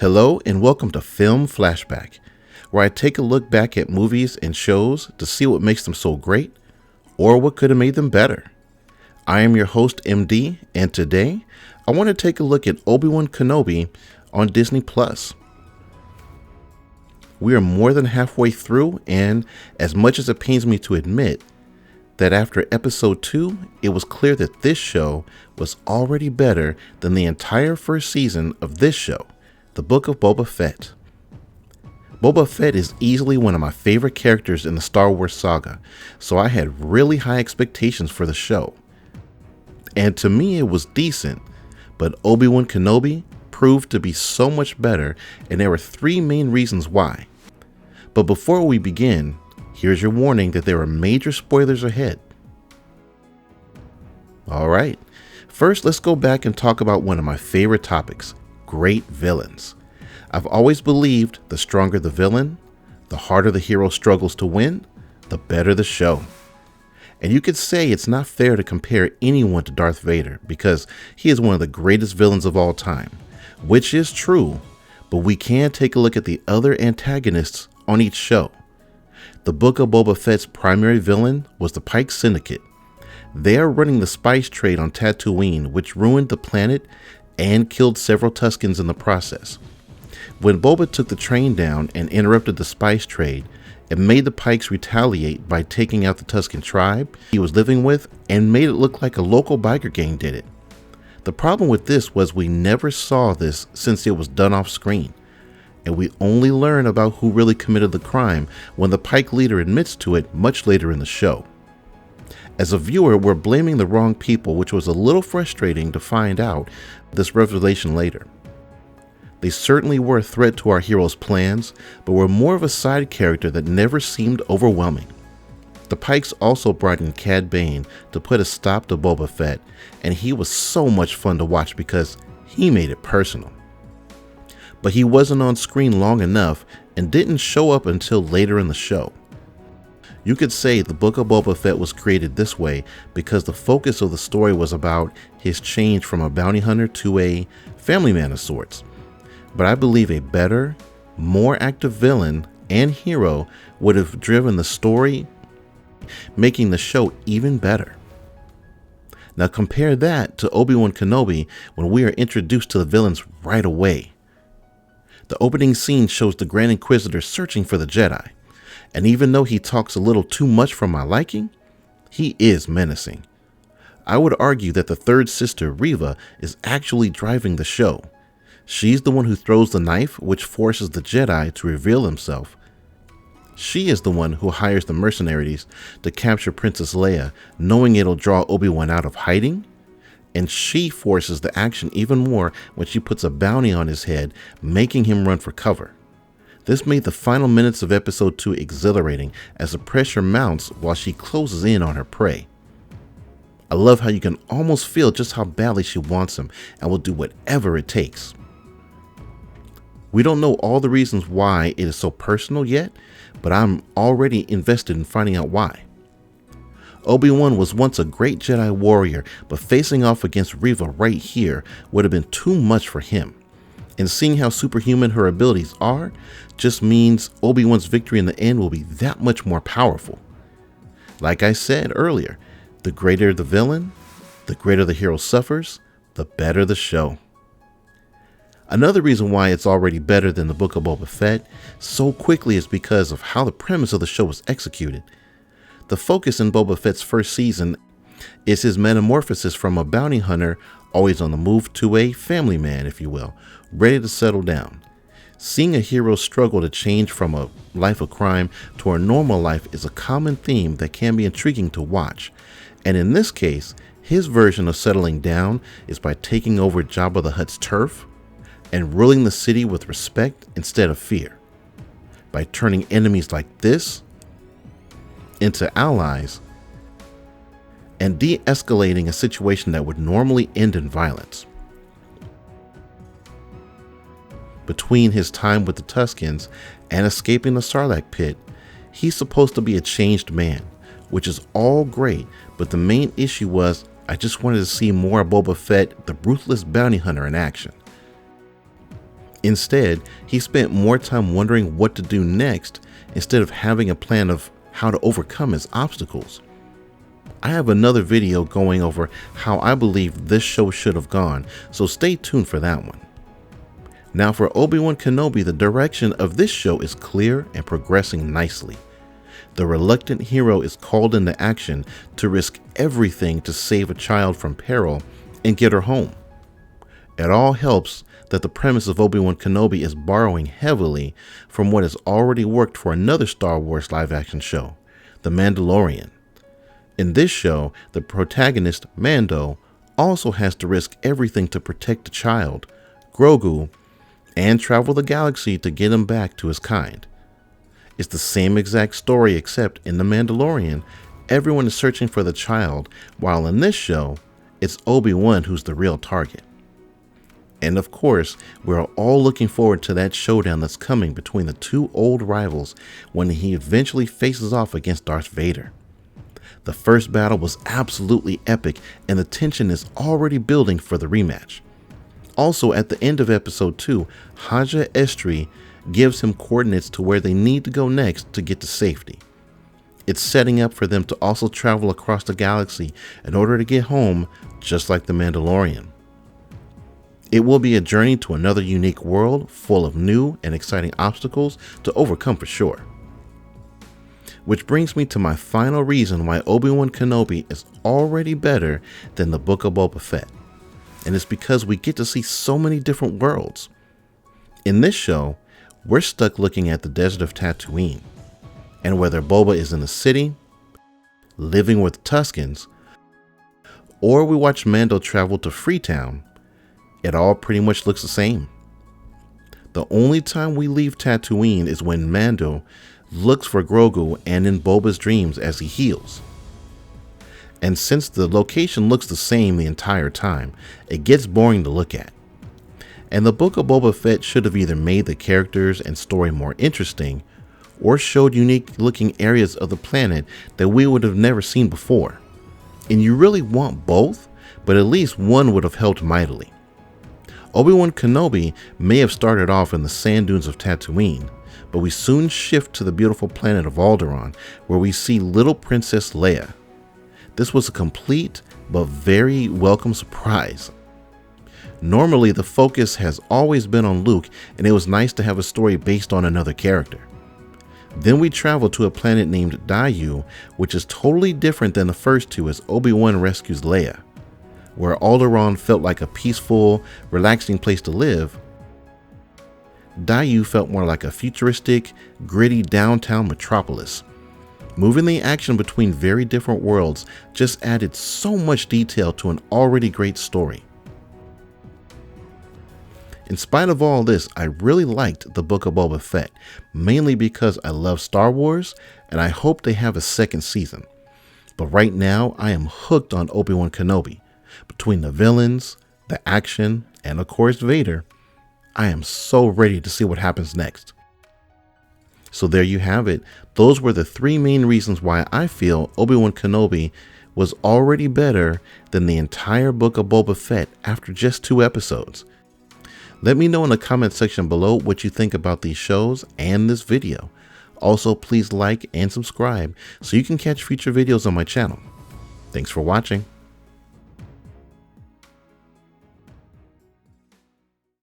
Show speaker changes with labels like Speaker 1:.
Speaker 1: Hello and welcome to Film Flashback, where I take a look back at movies and shows to see what makes them so great or what could have made them better. I am your host MD, and today I want to take a look at Obi Wan Kenobi on Disney+. We are more than halfway through, and as much as it pains me to admit that after episode 2, it was clear that this show was already better than the entire first season of this show, the Book of Boba Fett. Boba Fett is easily one of my favorite characters in the Star Wars Saga, so I had really high expectations for the show. And to me it was decent, but Obi Wan Kenobi proved to be so much better, and there were 3 main reasons why. But before we begin, here's your warning that there are major spoilers ahead. Alright, first let's go back and talk about one of my favorite topics, great villains. I've always believed the stronger the villain, the harder the hero struggles to win, the better the show. And you could say it's not fair to compare anyone to Darth Vader because he is one of the greatest villains of all time, which is true, but we can take a look at the other antagonists on each show. The Book of Boba Fett's primary villain was the Pike Syndicate. They are running the spice trade on Tatooine, which ruined the planet and killed several Tuskens in the process. When Boba took the train down and interrupted the spice trade, it made the Pikes retaliate by taking out the Tusken tribe he was living with and made it look like a local biker gang did it. The problem with this was we never saw this since it was done off screen, and we only learn about who really committed the crime when the Pike leader admits to it much later in the show. As a viewer, we're blaming the wrong people, which was a little frustrating to find out this revelation later. They certainly were a threat to our hero's plans, but were more of a side character that never seemed overwhelming. The Pikes also brought in Cad Bane to put a stop to Boba Fett, and he was so much fun to watch because he made it personal. But he wasn't on screen long enough and didn't show up until later in the show. You could say the Book of Boba Fett was created this way because the focus of the story was about his change from a bounty hunter to a family man of sorts. But I believe a better, more active villain and hero would have driven the story, making the show even better. Now compare that to Obi Wan Kenobi when we are introduced to the villains right away. The opening scene shows the Grand Inquisitor searching for the Jedi. And even though he talks a little too much for my liking, he is menacing. I would argue that the third sister, Reva, is actually driving the show. She's the one who throws the knife, which forces the Jedi to reveal himself. She is the one who hires the mercenaries to capture Princess Leia, knowing it'll draw Obi-Wan out of hiding. And she forces the action even more when she puts a bounty on his head, making him run for cover. This made the final minutes of episode 2 exhilarating as the pressure mounts while she closes in on her prey. I love how you can almost feel just how badly she wants him and will do whatever it takes. We don't know all the reasons why it is so personal yet, but I'm already invested in finding out why. Obi-Wan was once a great Jedi warrior, but facing off against Reva right here would have been too much for him. And seeing how superhuman her abilities are just means Obi-Wan's victory in the end will be that much more powerful. Like I said earlier, the greater the villain, the greater the hero suffers, the better the show. Another reason why it's already better than the Book of Boba Fett so quickly is because of how the premise of the show was executed. The focus in Boba Fett's first season is his metamorphosis from a bounty hunter always on the move to a family man, if you will, ready to settle down. Seeing a hero struggle to change from a life of crime to a normal life is a common theme that can be intriguing to watch. And in this case, his version of settling down is by taking over Jabba the Hutt's turf and ruling the city with respect instead of fear. By turning enemies like this into allies and de-escalating a situation that would normally end in violence. Between his time with the Tuskens and escaping the Sarlaac Pit, he's supposed to be a changed man, which is all great, but the main issue was I just wanted to see more of Boba Fett, the ruthless bounty hunter, in action. Instead, he spent more time wondering what to do next instead of having a plan of how to overcome his obstacles. I have another video going over how I believe this show should have gone, so stay tuned for that one. Now for Obi Wan Kenobi, the direction of this show is clear and progressing nicely. The reluctant hero is called into action to risk everything to save a child from peril and get her home. It all helps that the premise of Obi Wan Kenobi is borrowing heavily from what has already worked for another Star Wars live-action show, The Mandalorian. In this show, the protagonist, Mando, also has to risk everything to protect the child, Grogu, and travel the galaxy to get him back to his kind. It's the same exact story, except in The Mandalorian, everyone is searching for the child, while in this show, it's Obi-Wan who's the real target. And of course, we're all looking forward to that showdown that's coming between the two old rivals when he eventually faces off against Darth Vader. The first battle was absolutely epic, and the tension is already building for the rematch. Also, at the end of episode 2, Haja Estri gives him coordinates to where they need to go next to get to safety. It's setting up for them to also travel across the galaxy in order to get home, just like The Mandalorian. It will be a journey to another unique world full of new and exciting obstacles to overcome for sure. Which brings me to my final reason why Obi Wan Kenobi is already better than the Book of Boba Fett. And it's because we get to see so many different worlds. In this show, we're stuck looking at the desert of Tatooine, and whether Boba is in the city, living with Tuskens, or we watch Mando travel to Freetown, it all pretty much looks the same. The only time we leave Tatooine is when Mando looks for Grogu and in Boba's dreams as he heals. And since the location looks the same the entire time, it gets boring to look at. And the Book of Boba Fett should have either made the characters and story more interesting, or showed unique looking areas of the planet that we would have never seen before. And you really want both, but at least one would have helped mightily. Obi Wan Kenobi may have started off in the sand dunes of Tatooine, but we soon shift to the beautiful planet of Alderaan, where we see little Princess Leia. This was a complete but very welcome surprise. Normally, the focus has always been on Luke, and it was nice to have a story based on another character. Then we travel to a planet named Daiyu, which is totally different than the first two as Obi-Wan rescues Leia. Where Alderaan felt like a peaceful, relaxing place to live, Daiyu felt more like a futuristic, gritty downtown metropolis. Moving the action between very different worlds just added so much detail to an already great story. In spite of all this, I really liked the Book of Boba Fett, mainly because I love Star Wars and I hope they have a second season. But right now, I am hooked on Obi Wan Kenobi. Between the villains, the action, and of course Vader, I am so ready to see what happens next. So there you have it. Those were the three main reasons why I feel Obi Wan Kenobi was already better than the entire Book of Boba Fett after just 2 episodes. Let me know in the comment section below what you think about these shows and this video. Also, please like and subscribe so you can catch future videos on my channel. Thanks for watching.